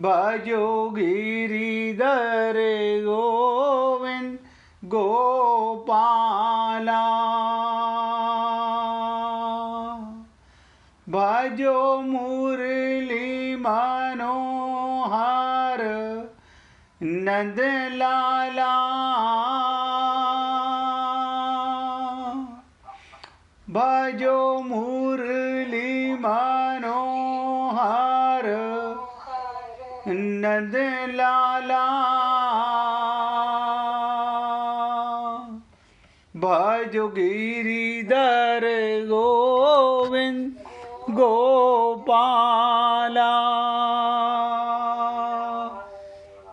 भजो गिरिधर गोविंद गोपाला। भजो मुरली मनोहर नंद लाला। भजो मुरली मनोहर नंद लाला। भजो गिरिधर गोविंद गोपाला।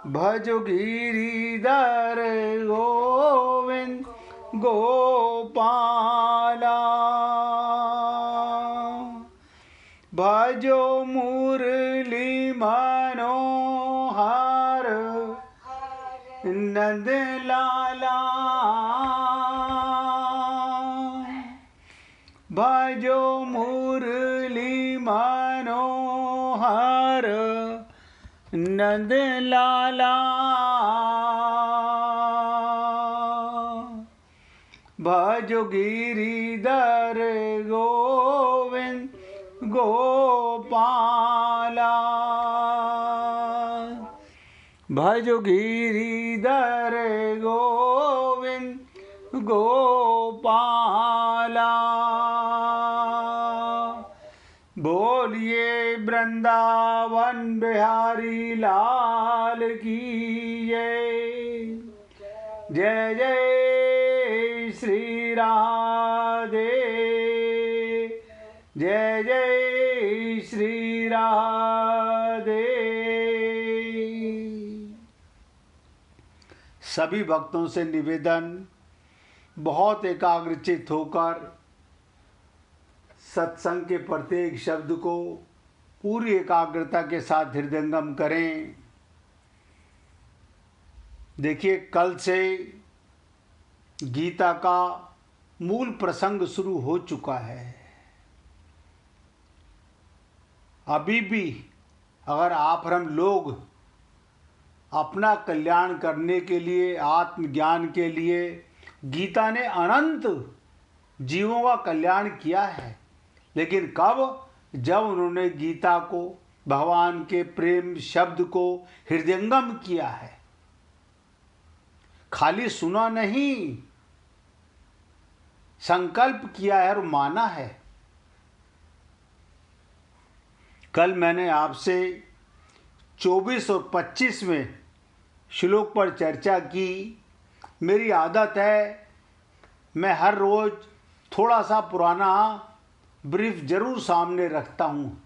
भजो गिरिधर गोविंद गोपाला। भजो मुरली मनोहर नंद लाला। भजो मुरली मनोहर नंद लाला। भजो गिरिधर गोविंद गोपाला। भजो गिरिधर गोविंद गोपाला। बोलिए वृंदावन बिहारी लाल की जय। जय जय श्री राधे। जय जय श्री राधे। सभी भक्तों से निवेदन, बहुत एकाग्रचित होकर सत्संग के प्रत्येक शब्द को पूरी एकाग्रता के साथ हृदयंगम करें। देखिए, कल से गीता का मूल प्रसंग शुरू हो चुका है। अभी भी अगर आप और हम लोग अपना कल्याण करने के लिए, आत्मज्ञान के लिए, गीता ने अनंत जीवों का कल्याण किया है, लेकिन कब? जब उन्होंने गीता को, भगवान के प्रेम शब्द को हृदयंगम किया है। खाली सुना नहीं, संकल्प किया है और माना है। कल मैंने आपसे 24 और 25वें श्लोक पर चर्चा की। मेरी आदत है, मैं हर रोज थोड़ा सा पुराना ब्रीफ जरूर सामने रखता हूँ,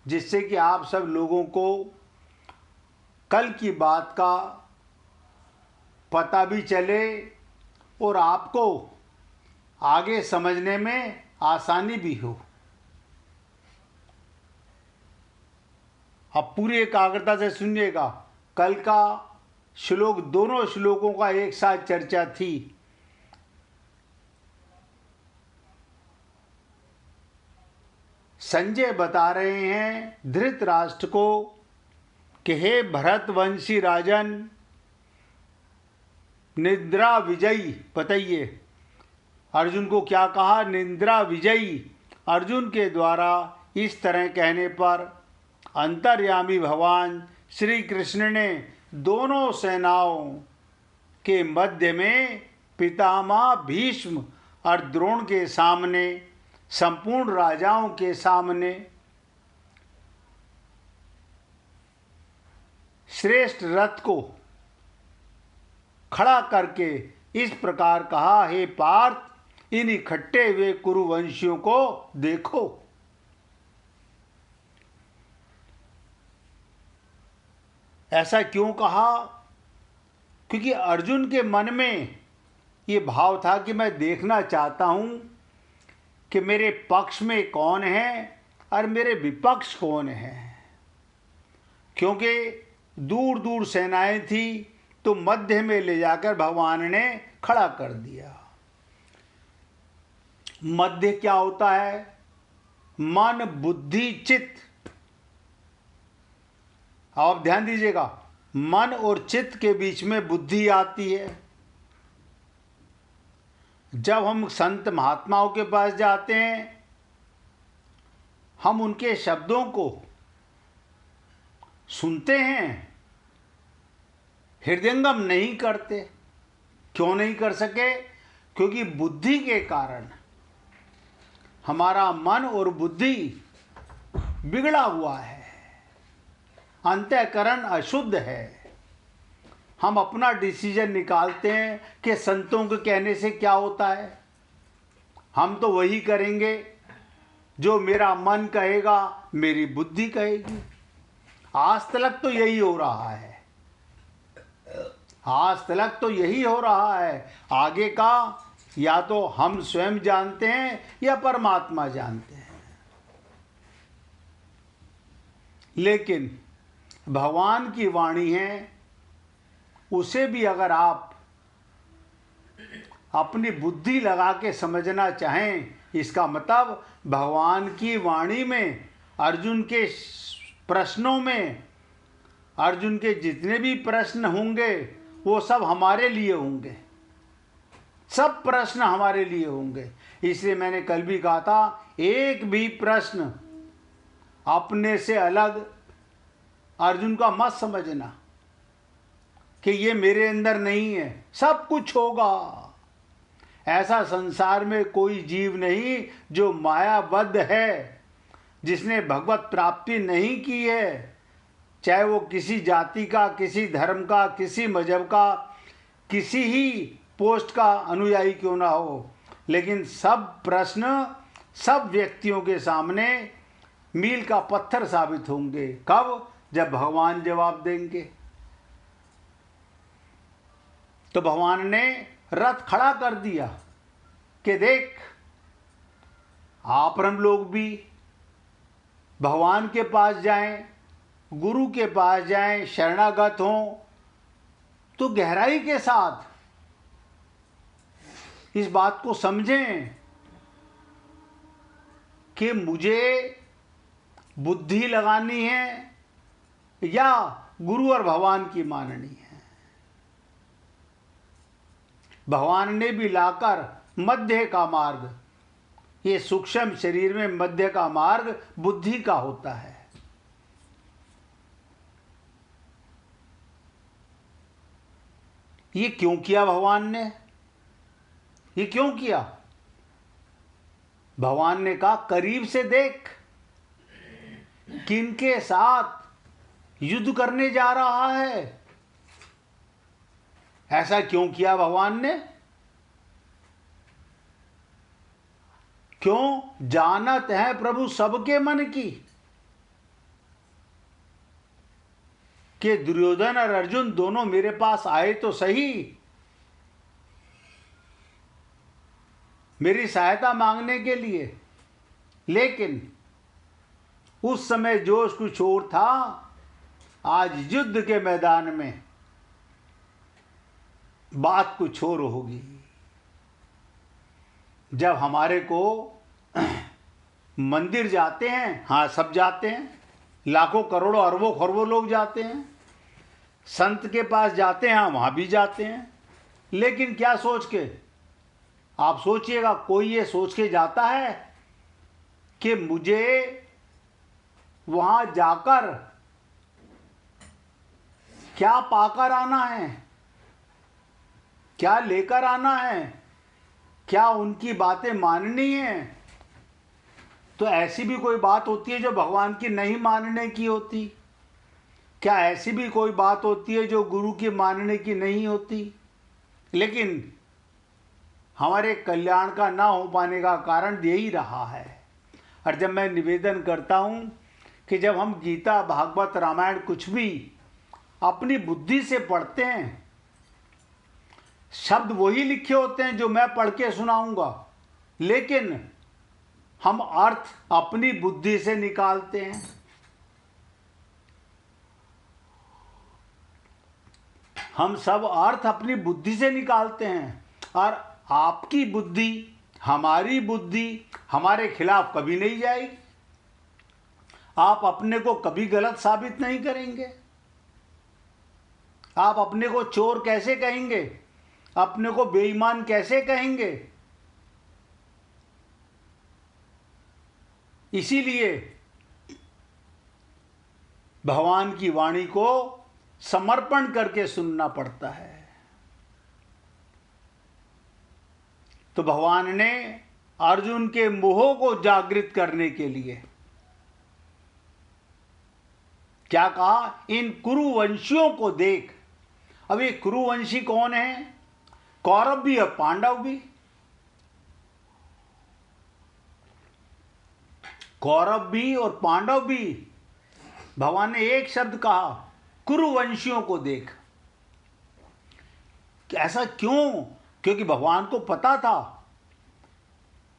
जिससे कि आप सब लोगों को कल की बात का पता भी चले और आपको आगे समझने में आसानी भी हो। अब पूरी एकाग्रता से सुनिएगा। कल का श्लोक, दोनों श्लोकों का एक साथ चर्चा थी। संजय बता रहे हैं धृतराष्ट्र को कि हे भरतवंशी राजन, निद्रा विजयी, बताइए अर्जुन को क्या कहा? निद्रा विजयी अर्जुन के द्वारा इस तरह कहने पर अंतर्यामी भगवान श्री कृष्ण ने दोनों सेनाओं के मध्य में पितामह भीष्म और द्रोण के सामने, संपूर्ण राजाओं के सामने श्रेष्ठ रथ को खड़ा करके इस प्रकार कहा, हे पार्थ, इन इकट्ठे हुए कुरुवंशियों को देखो। ऐसा क्यों कहा? क्योंकि अर्जुन के मन में ये भाव था कि मैं देखना चाहता हूं कि मेरे पक्ष में कौन है और मेरे विपक्ष कौन है। क्योंकि दूर दूर सेनाएं थी, तो मध्य में ले जाकर भगवान ने खड़ा कर दिया। मध्य क्या होता है? मन, बुद्धि, चित्त। अब ध्यान दीजिएगा, मन और चित्त के बीच में बुद्धि आती है। जब हम संत महात्माओं के पास जाते हैं, हम उनके शब्दों को सुनते हैं, हृदयंगम नहीं करते। क्यों नहीं कर सके? क्योंकि बुद्धि के कारण हमारा मन और बुद्धि बिगड़ा हुआ है, अंतःकरण अशुद्ध है। हम अपना डिसीजन निकालते हैं कि संतों के कहने से क्या होता है, हम तो वही करेंगे जो मेरा मन कहेगा, मेरी बुद्धि कहेगी। आज तक तो यही हो रहा है, आज तक तो यही हो रहा है। आगे का या तो हम स्वयं जानते हैं या परमात्मा जानते हैं। लेकिन भगवान की वाणी है, उसे भी अगर आप अपनी बुद्धि लगा के समझना चाहें, इसका मतलब भगवान की वाणी में, अर्जुन के प्रश्नों में, अर्जुन के जितने भी प्रश्न होंगे वो सब हमारे लिए होंगे, सब प्रश्न हमारे लिए होंगे। इसलिए मैंने कल भी कहा था, एक भी प्रश्न अपने से अलग अर्जुन का मत समझना कि ये मेरे अंदर नहीं है, सब कुछ होगा। ऐसा संसार में कोई जीव नहीं जो मायाबद्ध है, जिसने भगवत प्राप्ति नहीं की है, चाहे वो किसी जाति का, किसी धर्म का, किसी मजहब का, किसी ही पोस्ट का अनुयायी क्यों ना हो। लेकिन सब प्रश्न सब व्यक्तियों के सामने मील का पत्थर साबित होंगे। कब? जब भगवान जवाब देंगे। तो भगवान ने रथ खड़ा कर दिया कि देख, आप हम लोग भी भगवान के पास जाएं, गुरु के पास जाएं, शरणागत हों, तो गहराई के साथ इस बात को समझें कि मुझे बुद्धि लगानी है या गुरु और भगवान की माननी है। भगवान ने भी लाकर मध्य का मार्ग, ये सूक्ष्म शरीर में मध्य का मार्ग बुद्धि का होता है। ये क्यों किया भगवान ने? ये क्यों किया? भगवान ने कहा, करीब से देख किनके साथ युद्ध करने जा रहा है। ऐसा क्यों किया भगवान ने? क्यों? जानत है प्रभु सबके मन की, कि दुर्योधन और अर्जुन दोनों मेरे पास आए तो सही, मेरी सहायता मांगने के लिए, लेकिन उस समय जोश कुछ और था। आज युद्ध के मैदान में बात कुछ और होगी। जब हमारे को मंदिर जाते हैं, हाँ सब जाते हैं, लाखों करोड़ों अरबों खरबों लोग जाते हैं, संत के पास जाते हैं, वहाँ भी जाते हैं, लेकिन क्या सोच के? आप सोचिएगा, कोई ये सोच के जाता है कि मुझे वहाँ जाकर क्या पाकर आना है, क्या लेकर आना है, क्या उनकी बातें माननी है? तो ऐसी भी कोई बात होती है जो भगवान की नहीं मानने की होती? क्या ऐसी भी कोई बात होती है जो गुरु की मानने की नहीं होती? लेकिन हमारे कल्याण का ना हो पाने का कारण यही रहा है। और जब मैं निवेदन करता हूँ कि जब हम गीता, भागवत, रामायण कुछ भी अपनी बुद्धि से पढ़ते हैं, शब्द वही लिखे होते हैं जो मैं पढ़ के सुनाऊंगा, लेकिन हम अर्थ अपनी बुद्धि से निकालते हैं। हम सब अर्थ अपनी बुद्धि से निकालते हैं, और आपकी बुद्धि, हमारी बुद्धि हमारे खिलाफ कभी नहीं जाएगी। आप अपने को कभी गलत साबित नहीं करेंगे। आप अपने को चोर कैसे कहेंगे? अपने को बेईमान कैसे कहेंगे? इसीलिए भगवान की वाणी को समर्पण करके सुनना पड़ता है। तो भगवान ने अर्जुन के मोह को जागृत करने के लिए क्या कहा? इन कुरुवंशियों को देख। अब ये कुरुवंशी कौन है? कौरव भी और पांडव भी। कौरव भी और पांडव भी। भगवान ने एक शब्द कहा, कुरुवंशियों को देख। ऐसा क्यों? क्योंकि भगवान को पता था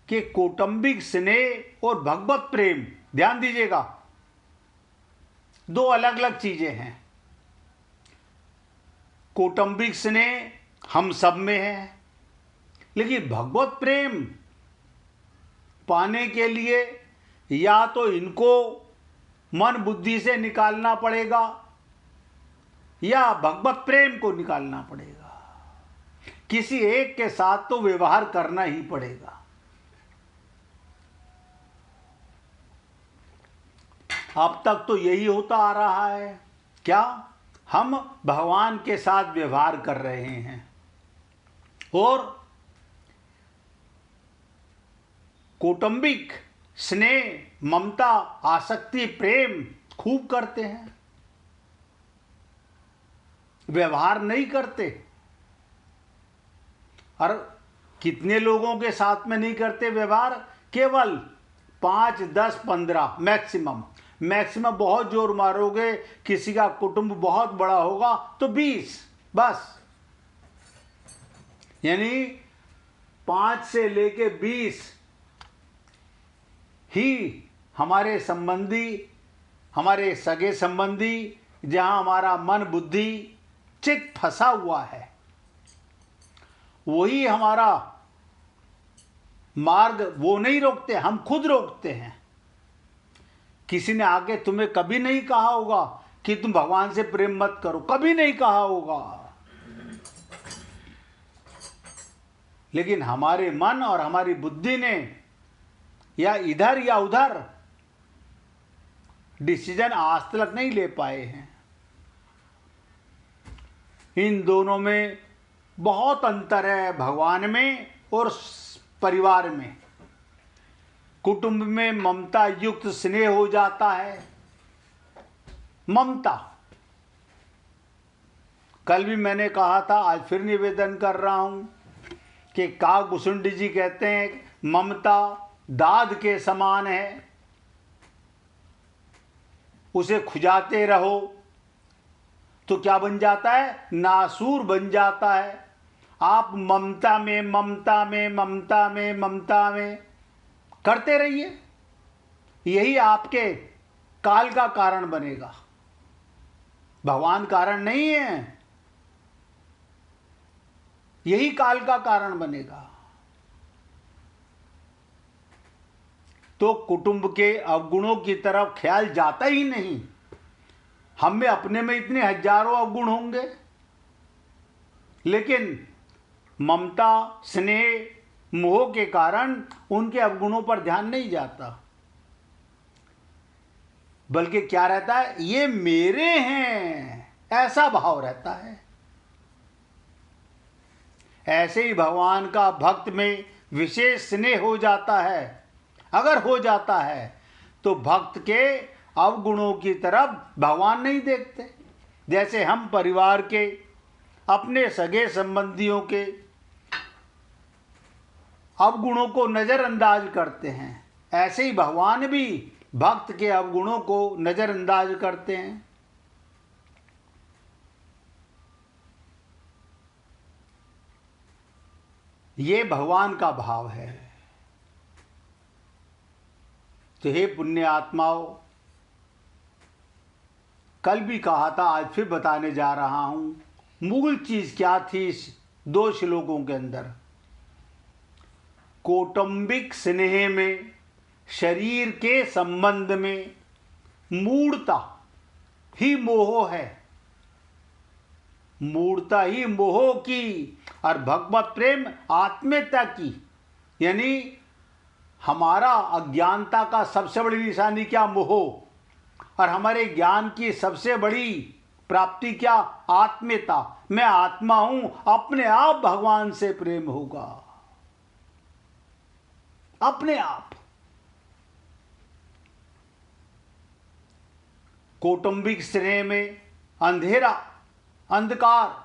कि कौटुंबिक स्नेह और भगवत प्रेम, ध्यान दीजिएगा, दो अलग अलग चीजें हैं। कौटुंबिक स्नेह हम सब में है, लेकिन भगवत प्रेम पाने के लिए या तो इनको मन बुद्धि से निकालना पड़ेगा या भगवत प्रेम को निकालना पड़ेगा। किसी एक के साथ तो व्यवहार करना ही पड़ेगा। अब तक तो यही होता आ रहा है। क्या? हम भगवान के साथ व्यवहार कर रहे हैं और कौटुंबिक स्नेह, ममता, आसक्ति, प्रेम खूब करते हैं, व्यवहार नहीं करते। और कितने लोगों के साथ में नहीं करते व्यवहार? केवल 5, 10, 15 मैक्सिमम। बहुत जोर मारोगे, किसी का कुटुंब बहुत बड़ा होगा तो 20 बस। यानी 5 से लेके 20 ही हमारे संबंधी, हमारे सगे संबंधी, जहां हमारा मन बुद्धि चित्त फंसा हुआ है, वही हमारा मार्ग वो नहीं रोकते, हम खुद रोकते हैं। किसी ने आके तुम्हें कभी नहीं कहा होगा कि तुम भगवान से प्रेम मत करो, कभी नहीं कहा होगा, लेकिन हमारे मन और हमारी बुद्धि ने या इधर या उधर डिसीजन आज तक नहीं ले पाए हैं। इन दोनों में बहुत अंतर है, भगवान में और परिवार में। कुटुंब में ममता युक्त स्नेह हो जाता है। ममता, कल भी मैंने कहा था, आज फिर निवेदन कर रहा हूं कि काकभूषुंडी जी कहते हैं ममता दाद के समान है, उसे खुजाते रहो तो क्या बन जाता है? नासूर बन जाता है। आप ममता में ममता में ममता में ममता में करते रहिए, यही आपके काल का कारण बनेगा, भगवान कारण नहीं है, यही काल का कारण बनेगा। तो कुटुंब के अवगुणों की तरफ ख्याल जाता ही नहीं। हम में अपने में इतने हजारों अवगुण होंगे, लेकिन ममता, स्नेह, मोह के कारण उनके अवगुणों पर ध्यान नहीं जाता, बल्कि क्या रहता है? ये मेरे हैं, ऐसा भाव रहता है। ऐसे ही भगवान का भक्त में विशेष स्नेह हो जाता है। अगर हो जाता है तो भक्त के अवगुणों की तरफ भगवान नहीं देखते। जैसे हम परिवार के, अपने सगे संबंधियों के अवगुणों को नजरअंदाज करते हैं, ऐसे ही भगवान भी भक्त के अवगुणों को नजरअंदाज करते हैं। ये भगवान का भाव है। तो हे पुण्य आत्माओं, कल भी कहा था, आज फिर बताने जा रहा हूं। मूल चीज क्या थी इस 2 श्लोकों के अंदर? कौटुंबिक स्नेह में, शरीर के संबंध में मूढ़ता ही मोह है। मूर्ता ही मोह की, और भगवत प्रेम आत्मीयता की। यानी हमारा अज्ञानता का सबसे बड़ी निशानी क्या? मोह। और हमारे ज्ञान की सबसे बड़ी प्राप्ति क्या? आत्मीयता। मैं आत्मा हूं, अपने आप भगवान से प्रेम होगा, अपने आप। कौटुंबिक स्नेह में अंधेरा, अंधकार,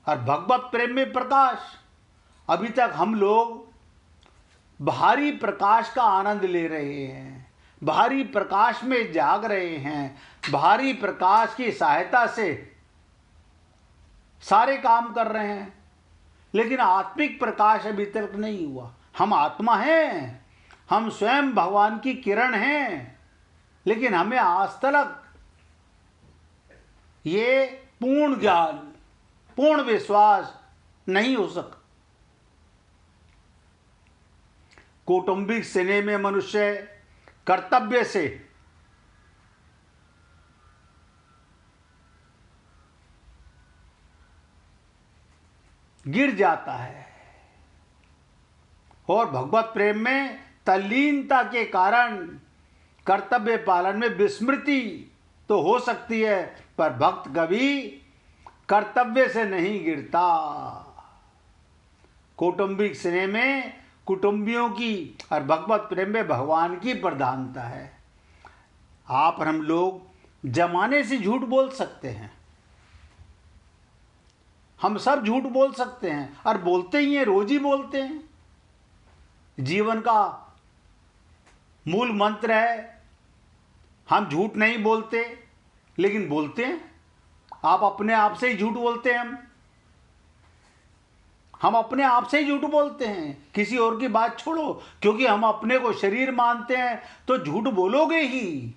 और भगवत प्रेम में प्रकाश। अभी तक हम लोग बाहरी प्रकाश का आनंद ले रहे हैं, बाहरी प्रकाश में जाग रहे हैं, बाहरी प्रकाश की सहायता से सारे काम कर रहे हैं, लेकिन आत्मिक प्रकाश अभी तक नहीं हुआ। हम आत्मा हैं, हम स्वयं भगवान की किरण हैं, लेकिन हमें आज तक ये पूर्ण ज्ञान, पूर्ण विश्वास नहीं हो सका। कौटुंबिक स्नेह में मनुष्य कर्तव्य से गिर जाता है, और भगवत प्रेम में तल्लीनता के कारण कर्तव्य पालन में विस्मृति तो हो सकती है, पर भक्त कभी कर्तव्य से नहीं गिरता। कौटुंबिक स्नेह में कुटुंबियों की और भगवत प्रेम में भगवान की प्रधानता है। आप और हम लोग जमाने से झूठ बोल सकते हैं, हम सब झूठ बोल सकते हैं, और बोलते ही हैं, रोज ही बोलते हैं। जीवन का मूल मंत्र है, हम झूठ नहीं बोलते, लेकिन बोलते हैं। आप अपने आप से ही झूठ बोलते हैं, हम अपने आप से ही झूठ बोलते हैं, किसी और की बात छोड़ो, क्योंकि हम अपने को शरीर मानते हैं तो झूठ बोलोगे ही।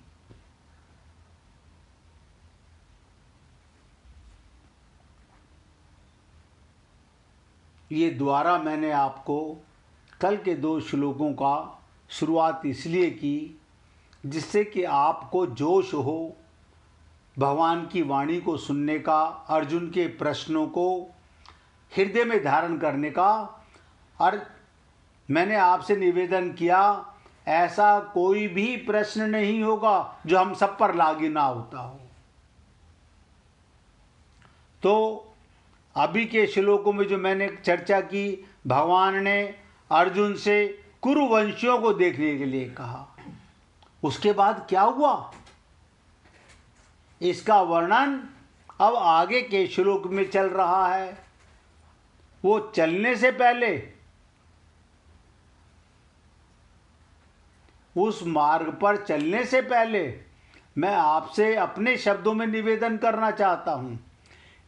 ये द्वारा मैंने आपको कल के 2 श्लोकों का शुरुआत इसलिए की, जिससे कि आपको जोश हो भगवान की वाणी को सुनने का, अर्जुन के प्रश्नों को हृदय में धारण करने का। और मैंने आपसे निवेदन किया, ऐसा कोई भी प्रश्न नहीं होगा जो हम सब पर लागू ना होता हो। तो अभी के श्लोकों में जो मैंने चर्चा की, भगवान ने अर्जुन से कुरुवंशियों को देखने के लिए कहा। उसके बाद क्या हुआ, इसका वर्णन अब आगे के श्लोक में चल रहा है। वो चलने से पहले, उस मार्ग पर चलने से पहले मैं आपसे अपने शब्दों में निवेदन करना चाहता हूं,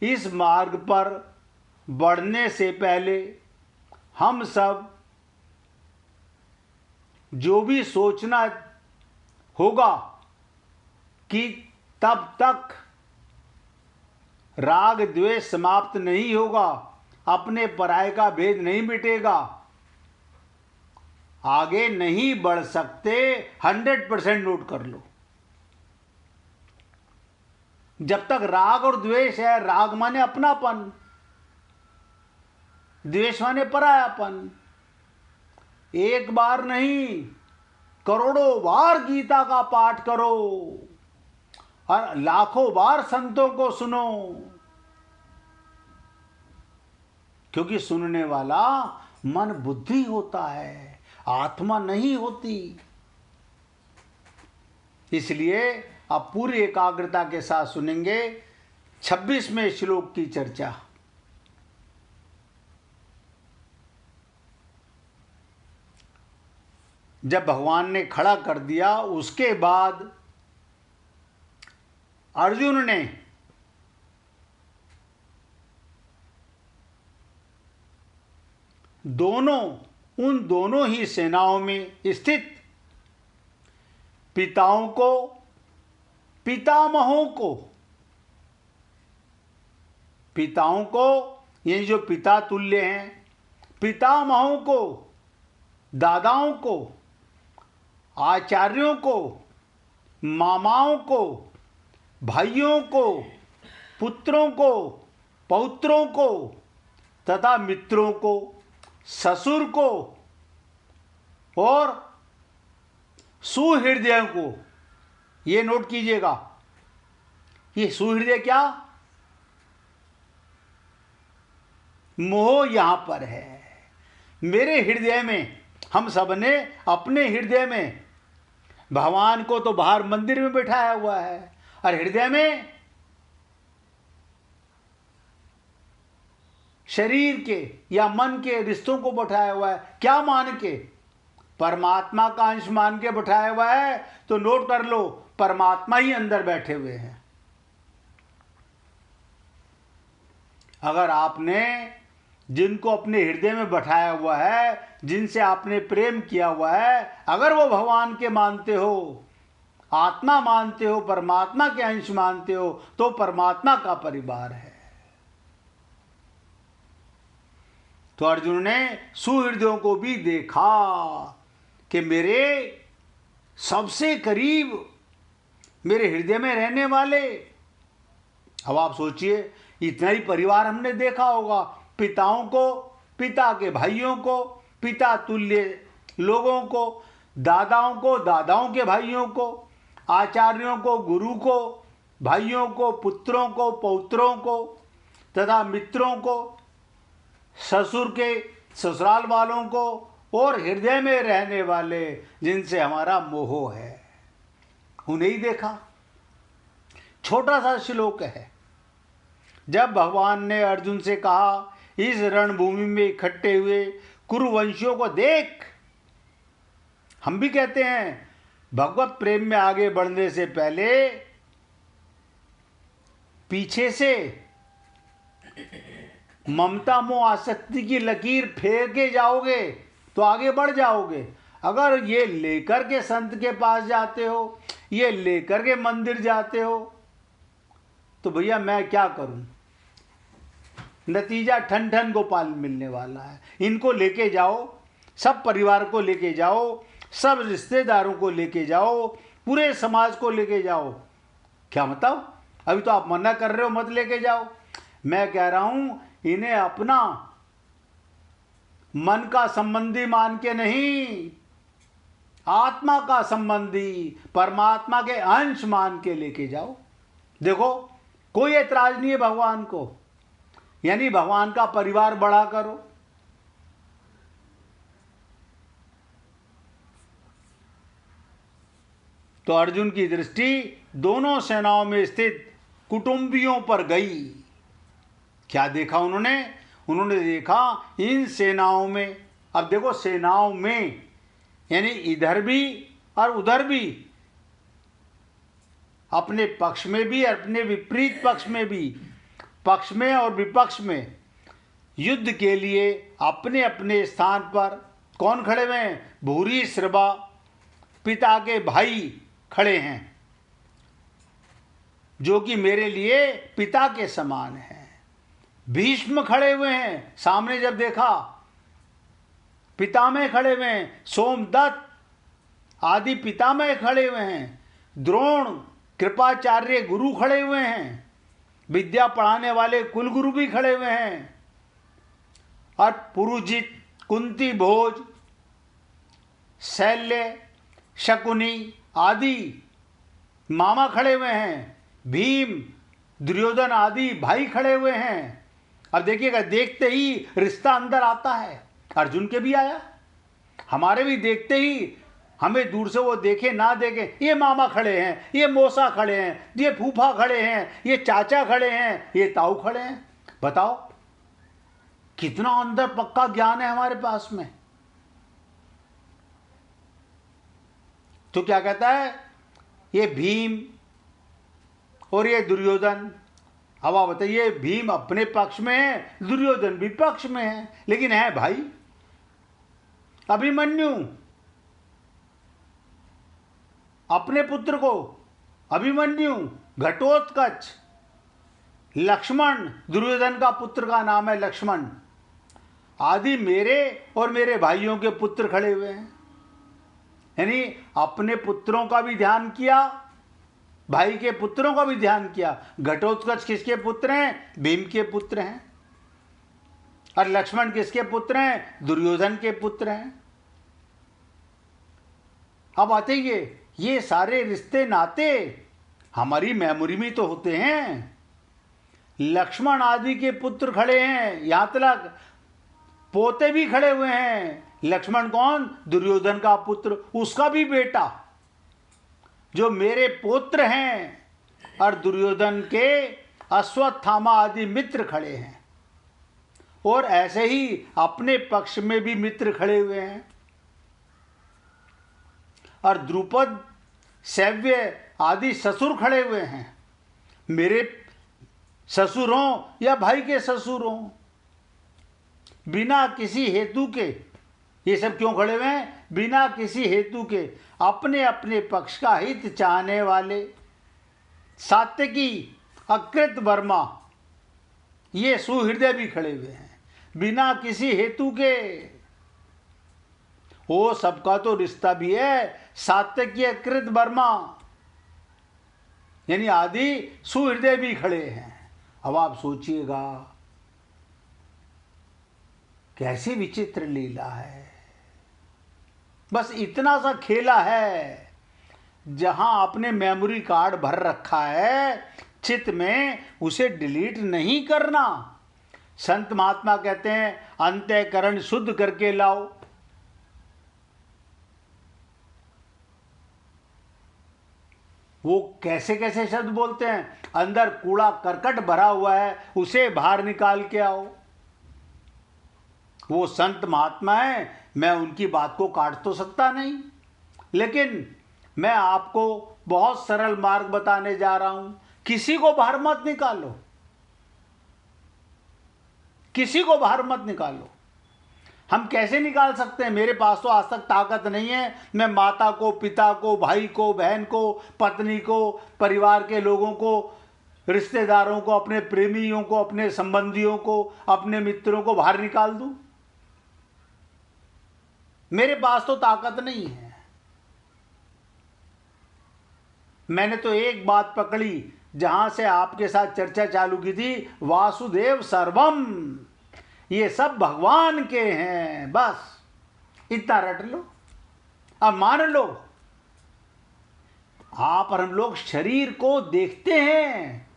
इस मार्ग पर बढ़ने से पहले हम सब जो भी सोचना होगा कि तब तक राग द्वेष समाप्त नहीं होगा, अपने पराये का भेद नहीं मिटेगा, आगे नहीं बढ़ सकते। 100% नोट कर लो। जब तक राग और द्वेष है, राग माने अपनापन, द्वेष माने परायापन, एक बार नहीं करोड़ों बार गीता का पाठ करो और लाखों बार संतों को सुनो, क्योंकि सुनने वाला मन बुद्धि होता है, आत्मा नहीं होती। इसलिए आप पूरी एकाग्रता के साथ सुनेंगे 26वें श्लोक की चर्चा। जब भगवान ने खड़ा कर दिया, उसके बाद अर्जुन ने उन दोनों ही सेनाओं में स्थित पिताओं को, पितामहों को, ये जो पिता तुल्य हैं, पितामहों को, दादाओं को, आचार्यों को, मामाओं को, भाइयों को, पुत्रों को, पौत्रों को तथा मित्रों को, ससुर को और सुहृदयों को। ये नोट कीजिएगा, ये सुहृदय क्या? मोह यहां पर है। मेरे हृदय में, हम सब ने अपने हृदय में भगवान को तो बाहर मंदिर में बैठाया हुआ है, और हृदय में शरीर के या मन के रिश्तों को बैठाया हुआ है। क्या मान के? परमात्मा का अंश मान के बैठाया हुआ है। तो नोट कर लो, परमात्मा ही अंदर बैठे हुए हैं। अगर आपने जिनको अपने हृदय में बैठाया हुआ है, जिनसे आपने प्रेम किया हुआ है, अगर वो भगवान के मानते हो, आत्मा मानते हो, परमात्मा के अंश मानते हो, तो परमात्मा का परिवार है। तो अर्जुन ने सुहृदयों को भी देखा कि मेरे सबसे करीब, मेरे हृदय में रहने वाले। अब आप सोचिए, इतना ही परिवार हमने देखा होगा, पिताओं को, पिता के भाइयों को, पिता तुल्य लोगों को, दादाओं को, दादाओं के भाइयों को, आचार्यों को, गुरु को, भाइयों को, पुत्रों को, पौत्रों को तथा मित्रों को, ससुर के, ससुराल वालों को, और हृदय में रहने वाले जिनसे हमारा मोह है, उन्हें ही देखा। छोटा सा श्लोक है। जब भगवान ने अर्जुन से कहा, इस रणभूमि में इकट्ठे हुए कुरुवंशियों को देख। हम भी कहते हैं, भगवत प्रेम में आगे बढ़ने से पहले पीछे से ममता मोह आसक्ति की लकीर फेर के जाओगे तो आगे बढ़ जाओगे। अगर ये लेकर के संत के पास जाते हो, ये लेकर के मंदिर जाते हो, तो भैया मैं क्या करूं? नतीजा ठन ठन गोपाल मिलने वाला है। इनको लेके जाओ, सब परिवार को लेके जाओ, सब रिश्तेदारों को लेके जाओ, पूरे समाज को लेके जाओ। क्या मतलब? अभी तो आप मना कर रहे हो मत लेके जाओ। मैं कह रहा हूं, इन्हें अपना मन का संबंधी मान के नहीं, आत्मा का संबंधी, परमात्मा के अंश मान के लेके जाओ। देखो, कोई ऐतराज नहीं है भगवान को, यानी भगवान का परिवार बड़ा करो। तो अर्जुन की दृष्टि दोनों सेनाओं में स्थित कुटुंबियों पर गई। क्या देखा उन्होंने? उन्होंने देखा इन सेनाओं में, अब देखो सेनाओं में यानी इधर भी और उधर भी, अपने पक्ष में भी और अपने विपरीत पक्ष में भी, पक्ष में और विपक्ष में युद्ध के लिए अपने अपने स्थान पर कौन खड़े हुए हैं? भूरी श्रवा पिता के भाई खड़े हैं, जो कि मेरे लिए पिता के समान हैं। भीष्म खड़े हुए हैं, सामने जब देखा पितामह खड़े हुए हैं, सोमदत्त आदि पितामह खड़े हुए हैं, द्रोण कृपाचार्य गुरु खड़े हुए हैं, विद्या पढ़ाने वाले कुलगुरु भी खड़े हुए हैं, और पुरुजित, कुंती भोज, शैल्य, शकुनी आदि मामा खड़े हुए हैं, भीम, दुर्योधन आदि भाई खड़े हुए हैं। अब देखिएगा, देखते ही रिश्ता अंदर आता है। अर्जुन के भी आया, हमारे भी देखते ही, हमें दूर से वो देखे ना देखे, ये मामा खड़े हैं, ये मौसा खड़े हैं, ये फूफा खड़े हैं, ये चाचा खड़े हैं, ये ताऊ खड़े हैं। बताओ कितना अंदर पक्का ज्ञान है हमारे पास में। तो क्या कहता है, ये भीम और ये दुर्योधन। अब आप बताइए, भीम अपने पक्ष में है, दुर्योधन भी पक्ष में है, लेकिन है भाई। अभिमन्यु अपने पुत्र को, अभिमन्यु, घटोत्कच, लक्ष्मण, दुर्योधन का पुत्र का नाम है लक्ष्मण आदि मेरे और मेरे भाइयों के पुत्र खड़े हुए हैं। यानी अपने पुत्रों का भी ध्यान किया, भाई के पुत्रों का भी ध्यान किया। घटोत्कच किसके पुत्र हैं? भीम के पुत्र हैं। और लक्ष्मण किसके पुत्र हैं? दुर्योधन के पुत्र हैं। अब आते ये सारे रिश्ते नाते हमारी मेमोरी में तो होते हैं। लक्ष्मण आदि के पुत्र खड़े हैं, यहां तक पोते भी खड़े हुए हैं। लक्ष्मण कौन? दुर्योधन का पुत्र, उसका भी बेटा, जो मेरे पुत्र हैं। और दुर्योधन के अश्वत्थामा आदि मित्र खड़े हैं। और ऐसे ही अपने पक्ष में भी मित्र खड़े हुए हैं। और द्रुपद, सैव्य आदि ससुर खड़े हुए हैं, मेरे ससुर हों या भाई के ससुर हों। बिना किसी हेतु के ये सब क्यों खड़े हुए हैं? बिना किसी हेतु के अपने अपने पक्ष का हित चाहने वाले सात्यकी, अकृत वर्मा, ये सुहृदय भी खड़े हुए हैं बिना किसी हेतु के। वो सबका तो रिश्ता भी है सात्यकी, अकृत वर्मा, यानी आदि सुहृदय भी खड़े हैं। अब आप सोचिएगा कैसी विचित्र लीला है। बस इतना सा खेला है। जहां आपने मेमोरी कार्ड भर रखा है चित्त में, उसे डिलीट नहीं करना। संत महात्मा कहते हैं अंतःकरण शुद्ध करके लाओ। वो कैसे कैसे शब्द बोलते हैं, अंदर कूड़ा करकट भरा हुआ है, उसे बाहर निकाल के आओ। वो संत महात्मा है, मैं उनकी बात को काट तो सकता नहीं, लेकिन मैं आपको बहुत सरल मार्ग बताने जा रहा हूं। किसी को बाहर मत निकालो, किसी को बाहर मत निकालो। हम कैसे निकाल सकते हैं? मेरे पास तो आज तक ताकत नहीं है मैं माता को, पिता को, भाई को, बहन को, पत्नी को, परिवार के लोगों को, रिश्तेदारों को, अपने प्रेमियों को, अपने संबंधियों को, अपने मित्रों को बाहर निकाल दूं। मेरे पास तो ताकत नहीं है। मैंने तो एक बात पकड़ी, जहां से आपके साथ चर्चा चालू की थी, वासुदेव सर्वम, ये सब भगवान के हैं। बस इतना रट लो। अब मान लो आप और हम लोग शरीर को देखते हैं,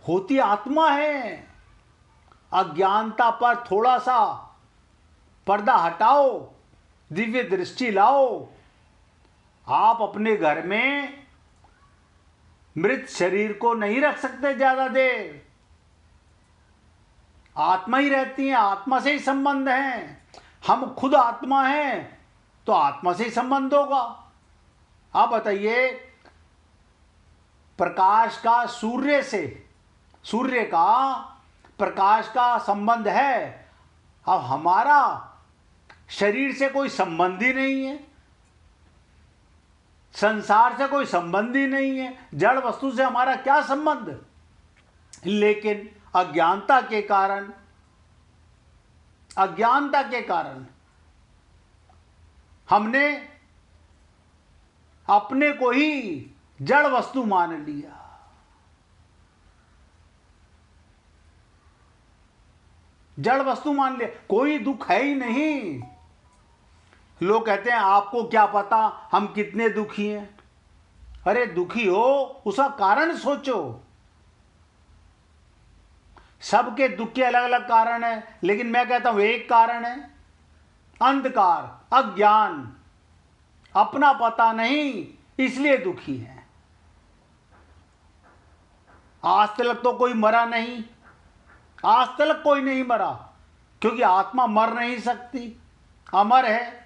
होती आत्मा है। अज्ञानता पर थोड़ा सा पर्दा हटाओ, दिव्य दृष्टि लाओ। आप अपने घर में मृत शरीर को नहीं रख सकते ज्यादा देर। आत्मा ही रहती है, आत्मा से ही संबंध है। हम खुद आत्मा हैं तो आत्मा से ही संबंध होगा। आप बताइए, प्रकाश का सूर्य से, सूर्य का प्रकाश का संबंध है। अब हमारा शरीर से कोई संबंध ही नहीं है, संसार से कोई संबंध ही नहीं है, जड़ वस्तु से हमारा क्या संबंध? लेकिन अज्ञानता के कारण, अज्ञानता के कारण हमने अपने को ही जड़ वस्तु मान लिया। जड़ वस्तु मान लिया, कोई दुख है ही नहीं। लोग कहते हैं आपको क्या पता हम कितने दुखी हैं। अरे दुखी हो, उसका कारण सोचो। सबके दुख के अलग अलग कारण है, लेकिन मैं कहता हूं एक कारण है, अंधकार, अज्ञान, अपना पता नहीं, इसलिए दुखी है। आज तक तो कोई मरा नहीं, आज तक कोई नहीं मरा, क्योंकि आत्मा मर नहीं सकती, अमर है,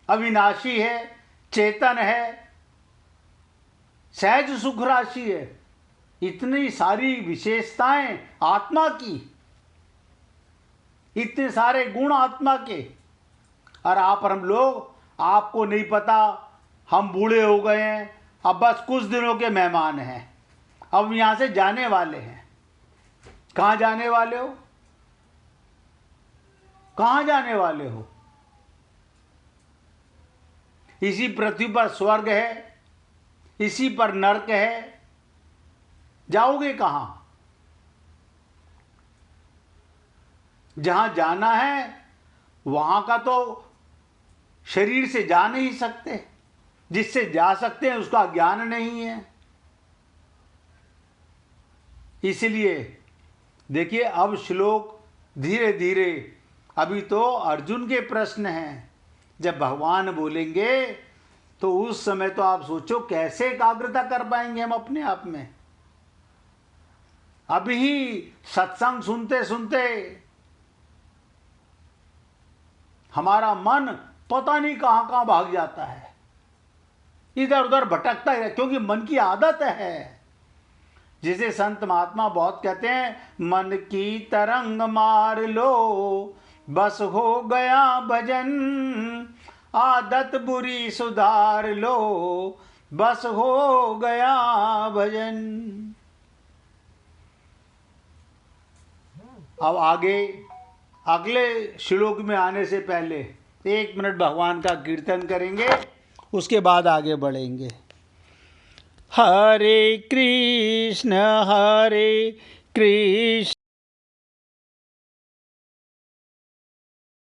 अविनाशी है, चेतन है, सहज सुख राशि है। इतनी सारी विशेषताएं आत्मा की, इतने सारे गुण आत्मा के, और आप और हम लोग, आपको नहीं पता हम बूढ़े हो गए हैं, अब बस कुछ दिनों के मेहमान हैं, अब यहां से जाने वाले हैं। कहां जाने वाले हो? कहां जाने वाले हो? इसी पृथ्वी पर स्वर्ग है, इसी पर नरक है, जाओगे कहाँ? जहां जाना है वहां का तो शरीर से जा नहीं सकते, जिससे जा सकते हैं उसका ज्ञान नहीं है। इसलिए देखिए, अब श्लोक धीरे धीरे, अभी तो अर्जुन के प्रश्न हैं, जब भगवान बोलेंगे तो उस समय तो आप सोचो कैसे एकाग्रता कर पाएंगे हम अपने आप में। अभी ही सत्संग सुनते सुनते हमारा मन पता नहीं कहां कहां भाग जाता है, इधर उधर भटकता है, क्योंकि मन की आदत है। जिसे संत महात्मा बहुत कहते हैं, मन की तरंग मार लो बस हो गया भजन, आदत बुरी सुधार लो बस हो गया भजन। अब आगे अगले श्लोक में आने से पहले 1 मिनट भगवान का कीर्तन करेंगे, उसके बाद आगे बढ़ेंगे। हरे कृष्ण